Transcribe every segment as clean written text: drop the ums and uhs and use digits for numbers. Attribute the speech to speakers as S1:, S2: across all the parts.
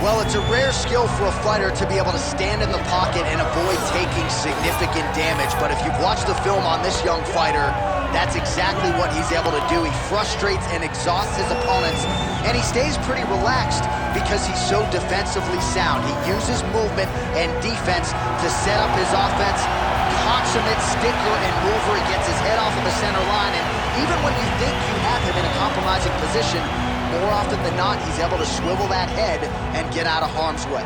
S1: Well, it's a rare skill for a fighter to be able to stand in the pocket and avoid taking significant damage. But if you've watched the film on this young fighter, that's exactly what he's able to do. He frustrates and exhausts his opponents, and he stays pretty relaxed because he's so defensively sound. He uses movement and defense to set up his offense. Consummate stickler and mover. He gets his head off of the center line, and even when you think you have him in a compromising position, more often than not, he's able to swivel that head and get out of harm's way.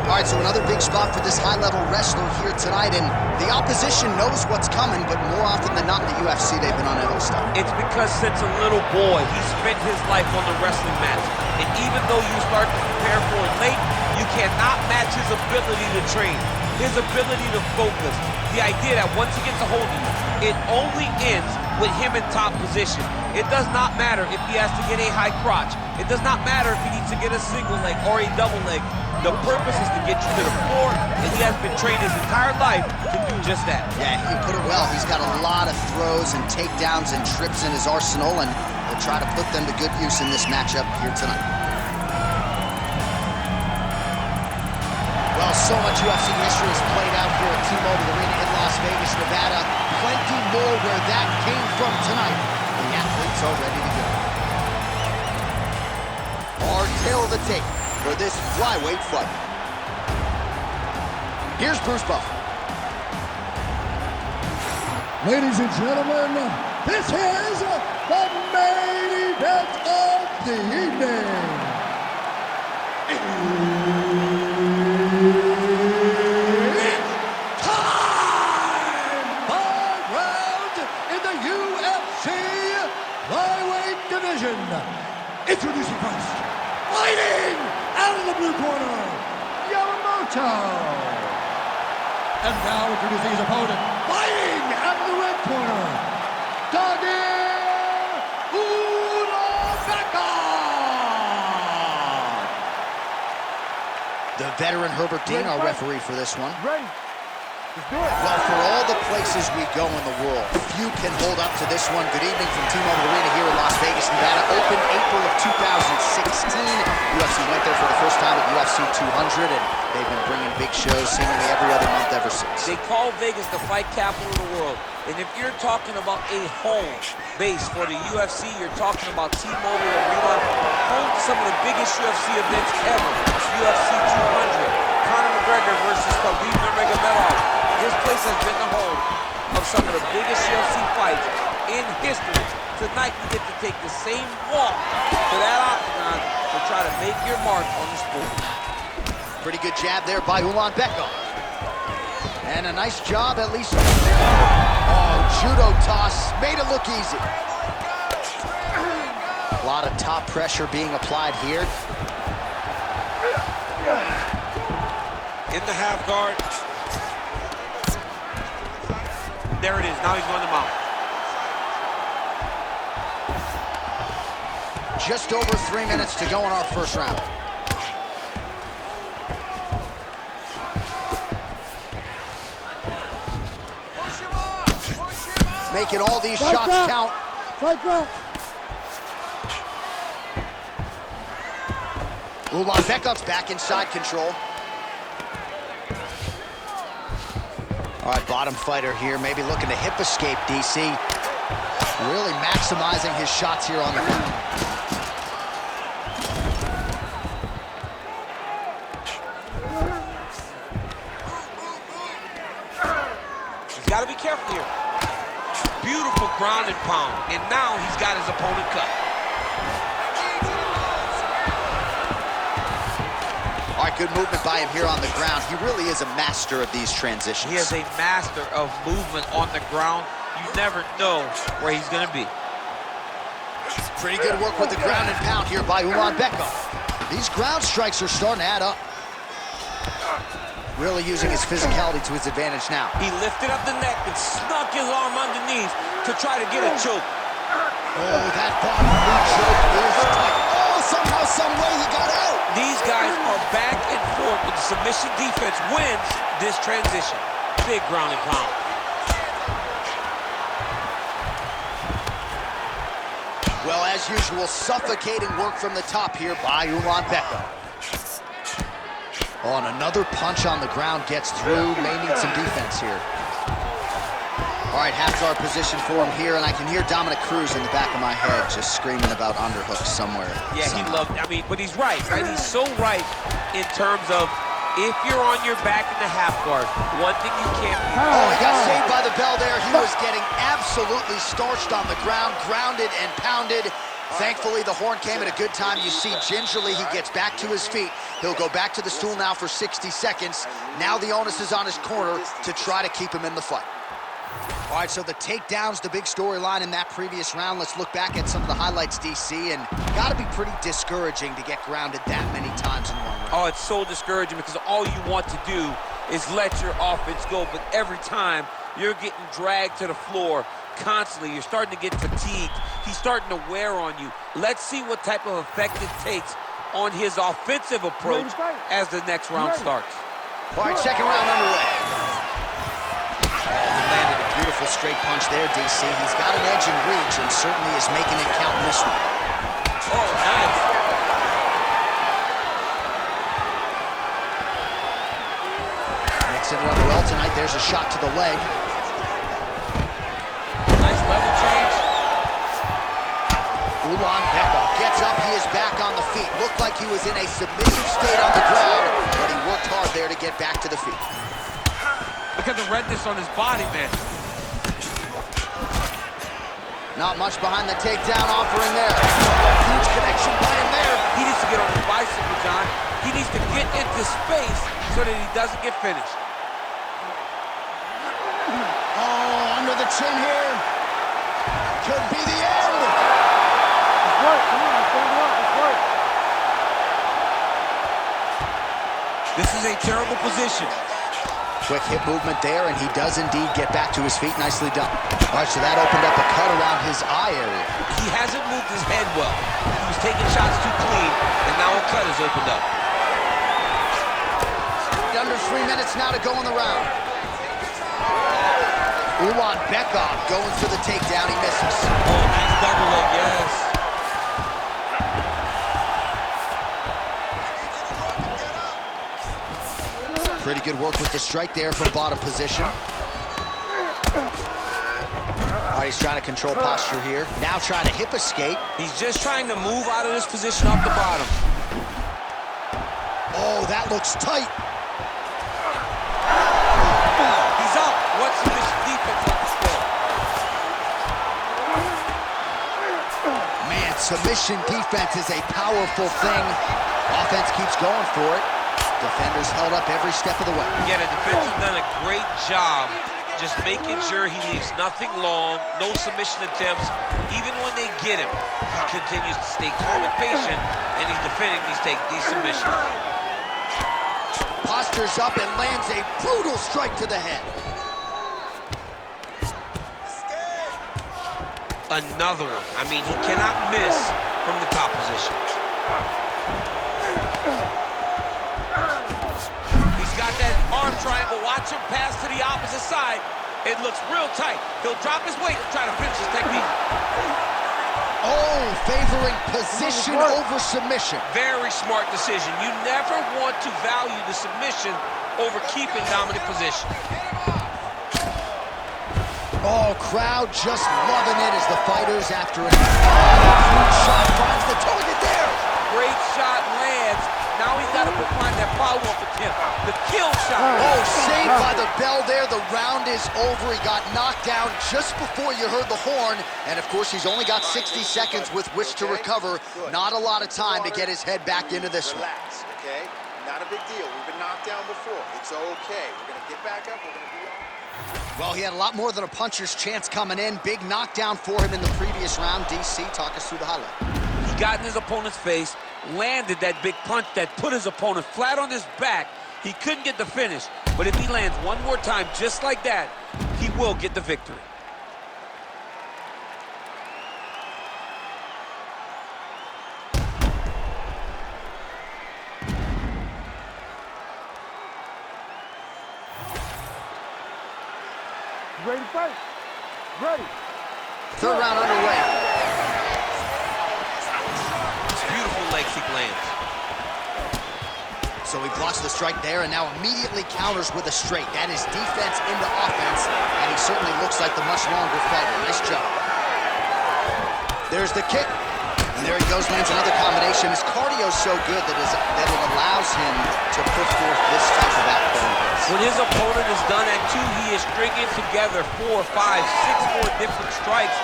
S1: All right, so another big spot for this high-level wrestler here tonight, and the opposition knows what's coming, but more often than not in the UFC, they've been unable to stop.
S2: It's because since a little boy, he spent his life on the wrestling mat. And even though you start to prepare for it late, you cannot match his ability to train, his ability to focus. The idea that once he gets a hold of you, it only ends with him in top position. It does not matter if he has to get a high crotch. It does not matter if he needs to get a single leg or a double leg. The purpose is to get you to the floor, and he has been trained his entire life to do just that.
S1: Yeah, you put it well. He's got a lot of throws and takedowns and trips in his arsenal, and he'll try to put them to good use in this matchup here tonight. Well, so much UFC history is played out here at T-Mobile Arena in Las Vegas, Nevada. Plenty more where that came from tonight. The athletes are ready to go. Our tail of the tape for this flyweight fight. Here's Bruce Buffer.
S3: Ladies and gentlemen, this is the main event of the evening. It's time! 5 rounds in the UFC flyweight division. Introducing first, fighting out of the blue corner, Yamamoto. And now introducing his opponent, fighting out of the red corner, Tagir Ulanbekov.
S1: The veteran Herbert Dean, our referee for this one.
S3: Ready. Let's do it.
S1: Well, for all the places we go in the world, few can hold up to this one. Good evening from T-Mobile Arena here in Las Vegas, Nevada. Opened April of 2016. UFC went there for the first time at UFC 200, and they've been bringing big shows seemingly every other month ever since.
S2: They call Vegas the fight capital of the world. And if you're talking about a home base for the UFC, you're talking about T-Mobile Arena, home to some of the biggest UFC events ever. UFC 200, Conor McGregor versus Tagir Ulanbekov. This place has been the home of some of the biggest UFC fights in history. Tonight, you get to take the same walk to that octagon to try to make your mark on the sport.
S1: Pretty good jab there by Ulanbekov. And a nice job, at least. Oh, judo toss. Made it look easy. A lot of top pressure being applied here.
S2: In the half guard. There it is. Now he's going to mount.
S1: Just over 3 minutes to go in our first round. Making all these shots count.
S3: Fight back.
S1: Ulanbekov's back inside control. All right, bottom fighter here, maybe looking to hip escape, DC. Really maximizing his shots here on the ground.
S2: He's got to be careful here. Beautiful ground and pound, and now he's got his opponent cut.
S1: All right, good movement by him here on the ground. He really is a master of these transitions.
S2: He is a master of movement on the ground. You never know where he's going to be.
S1: Pretty good work with the ground and pound here by Ulanbekov. These ground strikes are starting to add up. Really using his physicality to his advantage now.
S2: He lifted up the neck and snuck his arm underneath to try to get a choke.
S1: Oh, that bottom knee choke is tight. Oh, somehow, some way he got out.
S2: These guys are back and forth with the submission Submission defense wins this transition. Big ground and pound.
S1: Well, as usual, suffocating work from the top here by Ulanbekov. Oh, and another punch on the ground gets through. May need some defense here. All right, half guard position for him here, and I can hear Dominic Cruz in the back of my head just screaming about underhooks somewhere.
S2: Yeah, he loved, but he's right? He's so right in terms of if you're on your back in the half guard, one thing you can't do.
S1: Oh, he got saved by the bell there. He was getting absolutely starched on the ground, grounded and pounded. Thankfully, the horn came at a good time. You see, gingerly, he gets back to his feet. He'll go back to the stool now for 60 seconds. Now the onus is on his corner to try to keep him in the fight. All right, so the takedown's the big storyline in that previous round. Let's look back at some of the highlights, DC, and gotta be pretty discouraging to get grounded that many times in one round.
S2: Oh, it's so discouraging because all you want to do is let your offense go, but every time you're getting dragged to the floor constantly, you're starting to get fatigued. He's starting to wear on you. Let's see what type of effect it takes on his offensive approach as the next round starts.
S1: All right, second round underway. Landed a beautiful straight punch there, DC. He's got an edge in reach and certainly is making it count in this one.
S2: Oh, nice.
S1: Mixing it up well tonight. There's a shot to the leg.
S2: Nice level change.
S1: Ulanbekov gets up. He is back on the feet. Looked like he was in a submissive state on the ground, but he worked hard there to get back to the feet.
S2: Look at the redness on his body, man.
S1: Not much behind the takedown offering there. Huge connection by him there.
S2: He needs to get on his bicycle, John. He needs to get into space so that he doesn't get finished.
S1: Oh, under the chin here. Could be the end.
S4: Let's work. Come on, stand up. Let's work.
S2: This is a terrible position.
S1: Quick hip movement there, and he does indeed get back to his feet. Nicely done. All right, so that opened up a cut around his eye area.
S2: He hasn't moved his head well. He was taking shots too clean, and now a cut has opened up.
S1: Under 3 minutes now to go in the round. Ulanbekov going for the takedown. He misses.
S2: Oh, nice double leg, yes.
S1: Pretty good work with the strike there from bottom position. All right, he's trying to control posture here. Now trying to hip escape.
S2: He's just trying to move out of this position off the bottom.
S1: Oh, that looks tight.
S2: He's up. What's this defense on the score?
S1: Man, submission defense is a powerful thing. Offense keeps going for it. Defenders held up every step of the way.
S2: Yeah, the defense has done a great job just making sure he leaves nothing long, no submission attempts. Even when they get him, he continues to stay calm and patient, and he's defending these submissions.
S1: Postures up and lands a brutal strike to the head.
S2: Another one. I mean, he cannot miss from the top position. Got that arm triangle. Watch him pass to the opposite side. It looks real tight. He'll drop his weight and try to finish his technique.
S1: Oh, favoring position over submission.
S2: Very smart decision. You never want to value the submission over keeping dominant position.
S1: Oh, crowd just loving it as the fighters after it. Huge shot finds the target there.
S2: Great shot lands. Now he's got to find that follow-up attempt. The kill shot.
S1: Oh, saved by the bell there. The round is over. He got knocked down just before you heard the horn. And, of course, he's only got 60 seconds with which to recover. Not a lot of time to get his head back into this one.
S5: Relax, okay? Not a big deal. We've been knocked down before. It's okay. We're going to get back up. We're going to be all right.
S1: Well, he had a lot more than a puncher's chance coming in. Big knockdown for him in the previous round. DC, talk us through the highlight.
S2: He got in his opponent's face, landed that big punch that put his opponent flat on his back. He couldn't get the finish, but if he lands one more time just like that, he will get the victory.
S4: ready to fight. Ready.
S1: Third round underway.
S2: Beautiful leg kick lands.
S1: So he blocks the strike there and now immediately counters with a straight. That is defense into offense, and he certainly looks like the much longer fighter. Nice job. There's the kick. And there he goes, lands another combination. His cardio's so good that it allows him to put forth this type of output.
S2: When his opponent is done at 2, he is stringing together 4, 5, 6 more different strikes.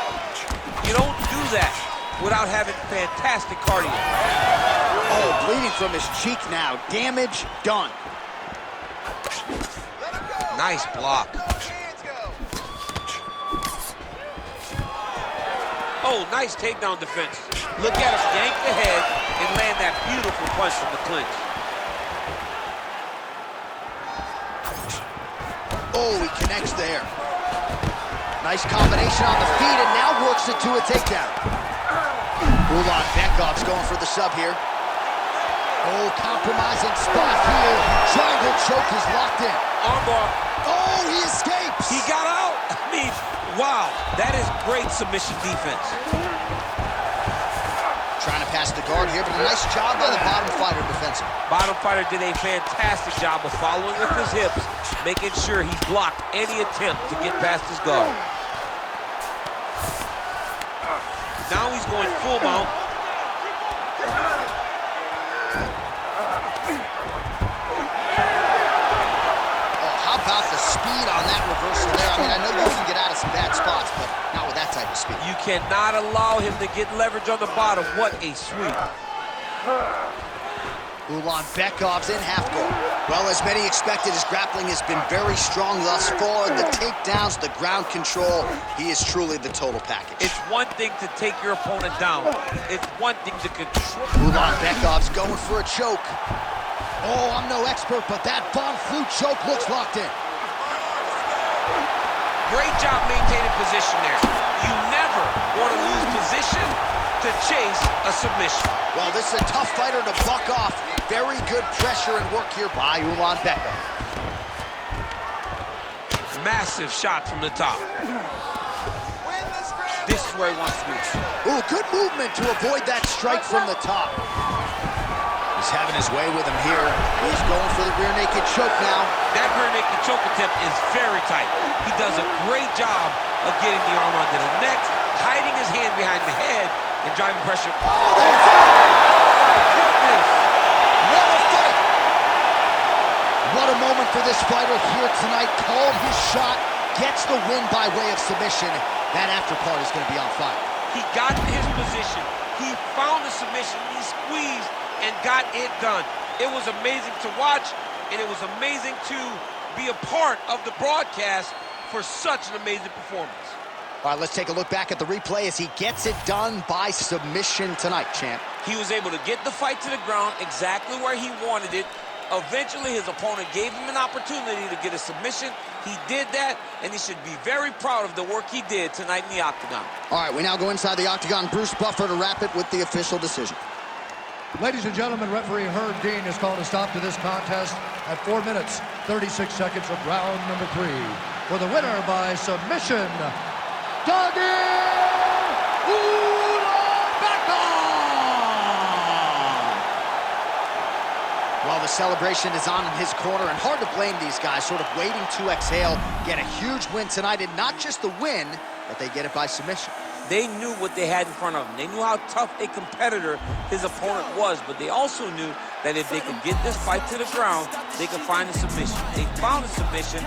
S2: You don't do that without having fantastic cardio.
S1: Oh, bleeding from his cheek now. Damage done.
S2: Nice block. Oh, nice takedown defense. Look at him yank the head and land that beautiful punch from the clinch.
S1: Oh, he connects there. Nice combination on the feet and now works it to a takedown. Ulanbekov's going for the sub here. Oh, compromising spot here. Triangle choke is locked in.
S2: Armbar.
S1: Oh, he escapes.
S2: He got out. I mean, wow, that is great submission defense.
S1: Trying to pass the guard here, but a nice job by the bottom fighter defensive.
S2: Bottom fighter did a fantastic job of following with his hips, making sure he blocked any attempt to get past his guard. Now he's going full mount.
S1: About the speed on that reversal there. I mean, I know you can get out of some bad spots, but not with that type of speed.
S2: You cannot allow him to get leverage on the bottom. What a sweep.
S1: Ulanbekov's in half guard. Well, as many expected, his grappling has been very strong thus far. The takedowns, the ground control, he is truly the total package.
S2: It's one thing to take your opponent down. It's one thing to control.
S1: Ulanbekov's going for a choke. Oh, I'm no expert, but that Von Flue choke looks locked in.
S2: Great job maintaining position there. You never want to lose position to chase a submission.
S1: Well, this is a tough fighter to buck off. Very good pressure and work here by Ulanbekov.
S2: Massive shot from the top. This is where he wants to be.
S1: Ooh, good movement to avoid that strike from the top. He's having his way with him here. He's going for the rear naked choke now.
S2: That rear naked choke attempt is very tight. He does a great job of getting the arm onto the neck, hiding his hand behind the head, and driving pressure. Oh, goodness!
S1: What a fight! What a moment for this fighter here tonight. Called his shot, gets the win by way of submission. That after part is going to be on fire.
S2: He got in his position. He found the submission. He squeezed and got it done. It was amazing to watch, and it was amazing to be a part of the broadcast for such an amazing performance.
S1: All right, let's take a look back at the replay as he gets it done by submission tonight, champ.
S2: He was able to get the fight to the ground exactly where he wanted it. Eventually, his opponent gave him an opportunity to get a submission. He did that, and he should be very proud of the work he did tonight in the octagon.
S1: All right, we now go inside the octagon. Bruce Buffer to wrap it with the official decision.
S3: Ladies and gentlemen, referee Herb Dean has called a stop to this contest at 4 minutes, 36 seconds of round number 3. For the winner by submission, Tagir Ulanbekov! Well, the celebration is on in his corner, and hard to blame these guys, sort of waiting to exhale, get a huge win tonight, and not just the win, but they get it by submission.
S2: They knew what they had in front of them. They knew how tough a competitor his opponent was, but they also knew that if they could get this fight to the ground, they could find a submission. They found a submission.